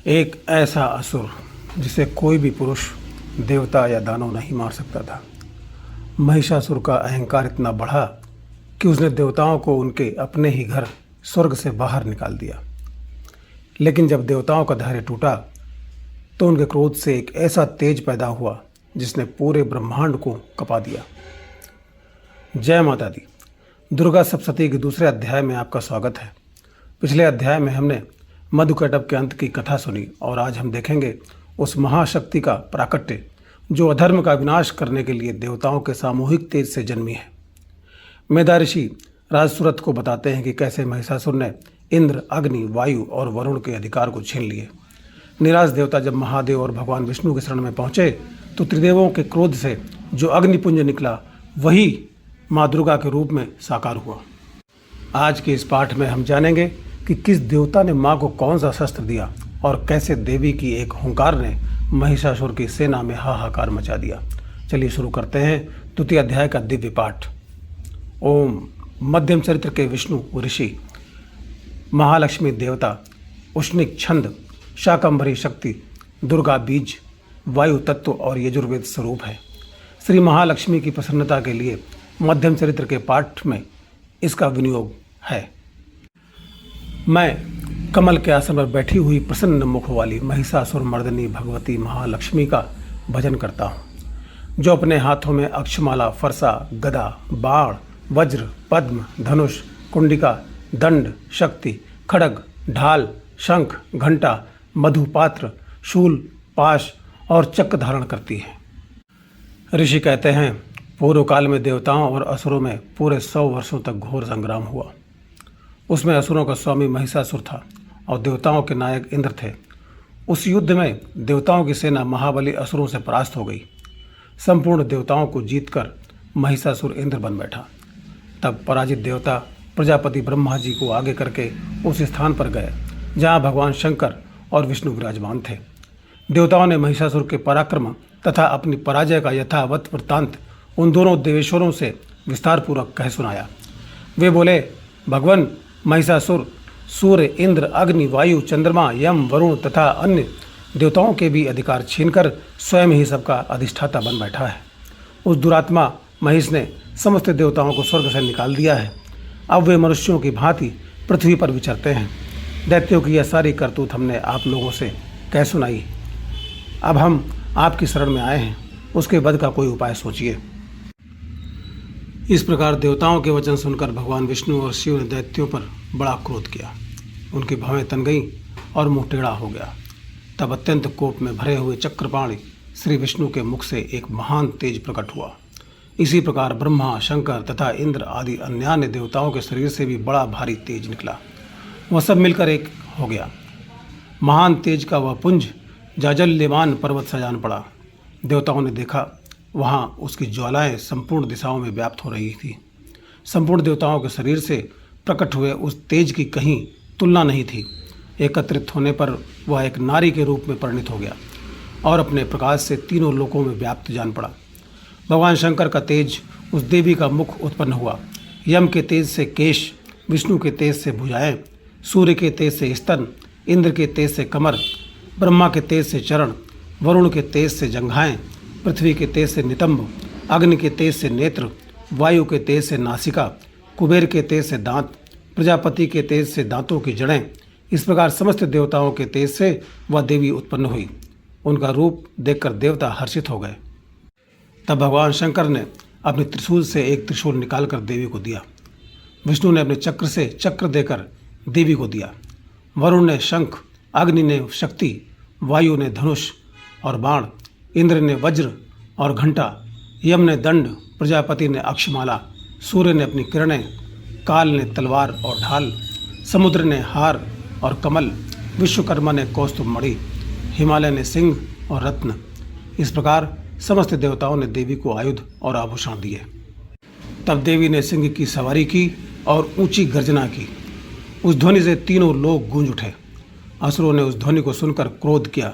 एक ऐसा असुर जिसे कोई भी पुरुष, देवता या दानव नहीं मार सकता था। महिषासुर का अहंकार इतना बढ़ा कि उसने देवताओं को उनके अपने ही घर स्वर्ग से बाहर निकाल दिया। लेकिन जब देवताओं का धैर्य टूटा तो उनके क्रोध से एक ऐसा तेज पैदा हुआ जिसने पूरे ब्रह्मांड को कपा दिया। जय माता दी। दुर्गा सप्तशती के दूसरे अध्याय में आपका स्वागत है। पिछले अध्याय में हमने मधुकैटभ के अंत की कथा सुनी और आज हम देखेंगे उस महाशक्ति का प्राकट्य जो अधर्म का विनाश करने के लिए देवताओं के सामूहिक तेज से जन्मी है। मेधा ऋषि राजसुरथ को बताते हैं कि कैसे महिषासुर ने इंद्र, अग्नि, वायु और वरुण के अधिकार को छीन लिए। निराश देवता जब महादेव और भगवान विष्णु के शरण में पहुंचे तो त्रिदेवों के क्रोध से जो अग्निपुंज निकला वही माँ दुर्गा के रूप में साकार हुआ। आज के इस पाठ में हम जानेंगे कि किस देवता ने माँ को कौन सा शस्त्र दिया और कैसे देवी की एक हुंकार ने महिषासुर की सेना में हाहाकार मचा दिया। चलिए शुरू करते हैं द्वितीय अध्याय का दिव्य पाठ। ओम। मध्यम चरित्र के विष्णु ऋषि, महालक्ष्मी देवता, उष्णिक छंद, शाकंभरी शक्ति, दुर्गा बीज, वायु तत्व और यजुर्वेद स्वरूप है। श्री महालक्ष्मी की प्रसन्नता के लिए मध्यम चरित्र के पाठ में इसका विनियोग है। मैं कमल के आसन पर बैठी हुई प्रसन्न मुख वाली महिषासुर मर्दिनी भगवती महालक्ष्मी का भजन करता हूँ, जो अपने हाथों में अक्षमाला, फरसा, गदा, बाण, वज्र, पद्म, धनुष, कुंडिका, दंड, शक्ति, खड्ग, ढाल, शंख, घंटा, मधुपात्र, शूल, पाश और चक्र धारण करती है। ऋषि कहते हैं, पूर्व काल में देवताओं और असुरों में पूरे 100 वर्षों तक घोर संग्राम हुआ। उसमें असुरों का स्वामी महिषासुर था और देवताओं के नायक इंद्र थे। उस युद्ध में देवताओं की सेना महाबली असुरों से परास्त हो गई। संपूर्ण देवताओं को जीतकर महिषासुर इंद्र बन बैठा। तब पराजित देवता प्रजापति ब्रह्मा जी को आगे करके उस स्थान पर गए जहाँ भगवान शंकर और विष्णु विराजमान थे। देवताओं ने महिषासुर के पराक्रम तथा अपनी पराजय का यथावत वृत्तांत उन दोनों देवेश्वरों से विस्तारपूर्वक कह सुनाया। वे बोले, भगवान महिषासुर सूर्य, इंद्र, अग्नि, वायु, चंद्रमा, यम, वरुण तथा अन्य देवताओं के भी अधिकार छीनकर स्वयं ही सबका अधिष्ठाता बन बैठा है। उस दुरात्मा महिष ने समस्त देवताओं को स्वर्ग से निकाल दिया है। अब वे मनुष्यों की भांति पृथ्वी पर विचरते हैं। दैत्यों की यह सारी करतूत हमने आप लोगों से कह सुनाई। अब हम आपकी शरण में आए हैं, उसके वध का कोई उपाय सोचिए। इस प्रकार देवताओं के वचन सुनकर भगवान विष्णु और शिव ने दैत्यों पर बड़ा क्रोध किया। उनकी भवें तन गईं और मुंह टेढ़ा हो गया। तब अत्यंत कोप में भरे हुए चक्रपाणि श्री विष्णु के मुख से एक महान तेज प्रकट हुआ। इसी प्रकार ब्रह्मा, शंकर तथा इंद्र आदि अन्यान्य देवताओं के शरीर से भी बड़ा भारी तेज निकला। वह सब मिलकर एक हो गया। महान तेज का वह पुंज जाजल्यमान पर्वत सा जान पड़ा। देवताओं ने देखा, वहाँ उसकी ज्वालाएं संपूर्ण दिशाओं में व्याप्त हो रही थी। संपूर्ण देवताओं के शरीर से प्रकट हुए उस तेज की कहीं तुलना नहीं थी। एकत्रित होने पर वह एक नारी के रूप में परिणित हो गया और अपने प्रकाश से तीनों लोकों में व्याप्त जान पड़ा। भगवान शंकर का तेज उस देवी का मुख उत्पन्न हुआ। यम के तेज से केश, विष्णु के तेज से भुजाएं, सूर्य के तेज से स्तन, इंद्र के तेज से कमर, ब्रह्मा के तेज से चरण, वरुण के तेज से जंघाएं, पृथ्वी के तेज से नितंब, अग्नि के तेज से नेत्र, वायु के तेज से नासिका, कुबेर के तेज से दांत, प्रजापति के तेज से दांतों की जड़ें। इस प्रकार समस्त देवताओं के तेज से वह देवी उत्पन्न हुई। उनका रूप देखकर देवता हर्षित हो गए। तब भगवान शंकर ने अपने त्रिशूल से एक त्रिशूल निकालकर देवी को दिया। विष्णु ने अपने चक्र से चक्र देकर देवी को दिया। वरुण ने शंख, अग्नि ने शक्ति, वायु ने धनुष और बाण, इंद्र ने वज्र और घंटा, यम ने दंड, प्रजापति ने अक्षमाला, सूर्य ने अपनी किरणें, काल ने तलवार और ढाल, समुद्र ने हार और कमल, विश्वकर्मा ने कौस्तुभ मणि, हिमालय ने सिंह और रत्न। इस प्रकार समस्त देवताओं ने देवी को आयुध और आभूषण दिए। तब देवी ने सिंह की सवारी की और ऊंची गर्जना की। उस ध्वनि से तीनों लोग गूंज उठे। असुरों ने उस ध्वनि को सुनकर क्रोध किया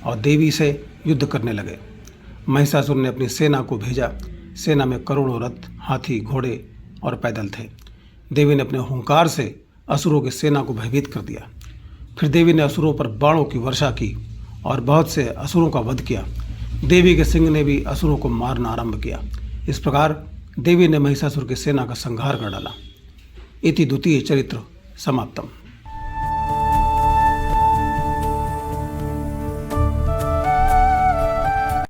और देवी से युद्ध करने लगे। महिषासुर ने अपनी सेना को भेजा। सेना में करोड़ों रथ, हाथी, घोड़े और पैदल थे। देवी ने अपने हुंकार से असुरों की सेना को भयभीत कर दिया। फिर देवी ने असुरों पर बाणों की वर्षा की और बहुत से असुरों का वध किया। देवी के सिंह ने भी असुरों को मारना आरंभ किया। इस प्रकार देवी ने महिषासुर की सेना का संहार कर डाला। इति द्वितीय चरित्र समाप्तम।